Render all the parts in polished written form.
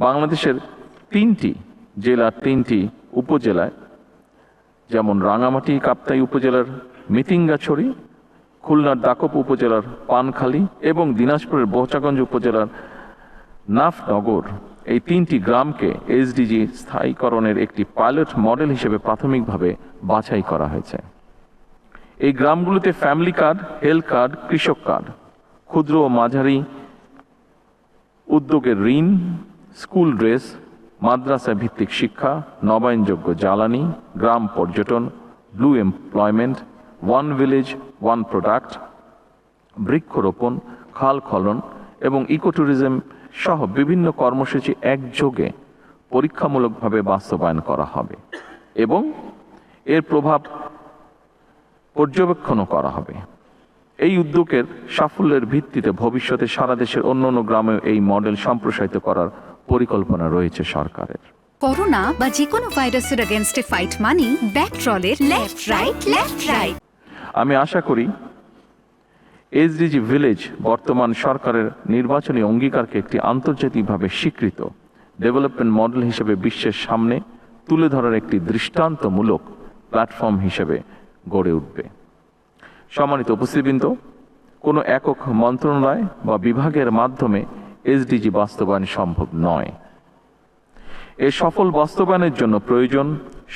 বাংলাদেশের 3টি জেলার 3টি উপজেলায়, যেমন রাঙামাটি কাপ্তাই উপজেলার মিতিঙ্গাছড়ি, খুলনার দাকপ উপজেলার পানখালী এবং দিনাজপুরের বহচাগঞ্জ উপজেলার নাফনগর, এই 3টি গ্রামকে এসডিজি স্থায়ীকরণের একটি পাইলট মডেল হিসেবে প্রাথমিকভাবে বাছাই করা হয়েছে। এই গ্রামগুলোতে ফ্যামিলি কার্ড, হেলথ কার্ড, কৃষক কার্ড, ক্ষুদ্র ও মাঝারি উদ্যোগের ঋণ, স্কুল ড্রেস, মাদ্রাসা ভিত্তিক শিক্ষা, নবায়নযোগ্য জ্বালানি, গ্রাম পর্যটন, blue employment, one village one product, বৃক্ষরোপণ, খাল খনন এবং ইকো ট্যুরিজম সহ বিভিন্ন কর্মসূচি একযোগে পরীক্ষামূলকভাবে বাস্তবায়ন করা হবে এবং এর প্রভাব পর্যবেক্ষণও করা হবে। এই উদ্যোগের সাফল্যের ভিত্তিতে ভবিষ্যতে সারা দেশের অন্যান্য গ্রামেও এই মডেল সম্প্রসারিত করার পরিকল্পনা রয়েছে সরকারের। করোনা বা যে কোনো ভাইরাসের এগেইনস্টে ফাইট মানি ব্যাকট্রলের লেফট রাইট। আমি আশা করি এসডিজি ভিলেজ বর্তমান সরকারের নির্বাচনী অঙ্গীকারকে একটি আন্তর্জাতিকভাবে স্বীকৃত ডেভেলপমেন্ট মডেল হিসেবে বিশ্বের সামনে তুলে ধরার একটি দৃষ্টান্তমূলক প্ল্যাটফর্ম হিসেবে গড়ে উঠবে। সম্মানিত উপস্থিতবৃন্দ, কোনো একক মন্ত্রণালয় বা বিভাগের মাধ্যমে এসডিজি বাস্তবায়ন সম্ভব নয়। এর সফল বাস্তবায়নের জন্য প্রয়োজন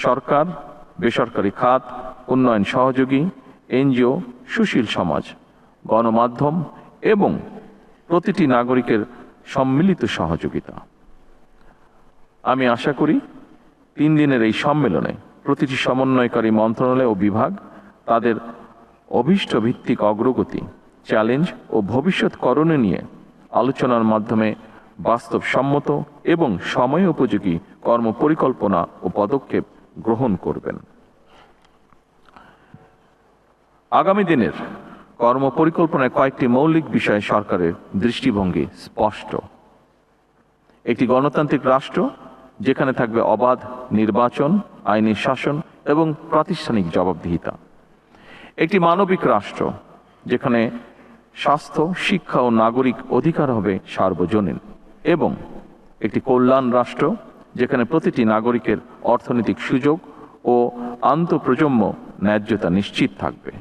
সরকার, বেসরকারি খাত, উন্নয়ন সহযোগী, এনজিও, সুশীল সমাজ, গণমাধ্যম এবং প্রতিটি নাগরিকের সম্মিলিত সহযোগিতা। আমি আশা করি 3 দিনের এই সম্মেলনে প্রতিটি সমন্বয়কারী মন্ত্রণালয় ও বিভাগ তাদের অভীষ্ট ভিত্তিক অগ্রগতি, চ্যালেঞ্জ ও ভবিষ্যৎ করণীয় নিয়ে আলোচনার মাধ্যমে বাস্তবসম্মত এবং সময় উপযোগী কর্মপরিকল্পনা ও পদক্ষেপ গ্রহণ করবেন। আগামী দিনের কর্মপরিকল্পনায় কয়েকটি মৌলিক বিষয়ে সরকারের দৃষ্টিভঙ্গি স্পষ্ট। একটি গণতান্ত্রিক রাষ্ট্র যেখানে থাকবে অবাধ নির্বাচন, আইনি শাসন এবং প্রাতিষ্ঠানিক জবাবদিহিতা। একটি মানবিক রাষ্ট্র যেখানে স্বাস্থ্য, শিক্ষা ও নাগরিক অধিকার হবে সার্বজনীন, এবং একটি কল্যাণ রাষ্ট্র যেখানে প্রতিটি নাগরিকের অর্থনৈতিক সুযোগ ও আন্তঃপ্রজন্ম ন্যায্যতা নিশ্চিত থাকবে।